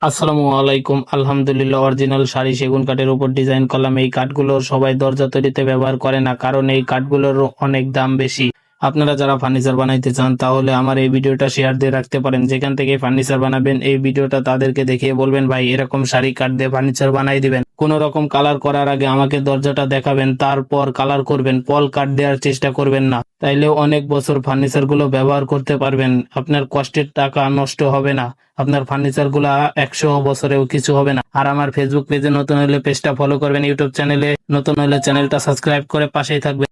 আসসালামু আলাইকুম। আলহামদুলিল্লাহ, অরিজিনাল শাড়ি সেগুন কাঠের উপর ডিজাইন করলাম। এই কাঠগুলো সবাই দরজা তৈরিতে ব্যবহার করে না, কারণ এই কাঠগুলোর অনেক দাম বেশি। আপনারা যারা ফার্নিচার বানাইতে চান তাহলে আমার এই ভিডিওটা শেয়ার দিয়ে রাখতে পারেন। যেখান থেকে ফার্নিচার বানাবেন এই ভিডিওটা তাদেরকে দেখিয়ে বলবেন, ভাই এরকম শাড়ি কাঠ দিয়ে ফার্নিচার বানাই দিবেন। কোনো রকম কালার করার আগে আমাকে দরজাটা দেখাবেন, তারপর কালার করবেন। পল কাঠ দেওয়ার চেষ্টা করবেন না, তাইলে অনেক বছর ফার্নিচার গুলো ব্যবহার করতে পারবেন। আপনার কষ্টের টাকা নষ্ট হবে না, আপনার ফার্নিচার গুলা 100 বছরেও কিছু হবে না। আর আমার ফেসবুক পেজে নতুন হলে পেজটা ফলো করবেন, ইউটিউব চ্যানেলে নতুন হলে চ্যানেলটা সাবস্ক্রাইব করে পাশেই থাকবেন।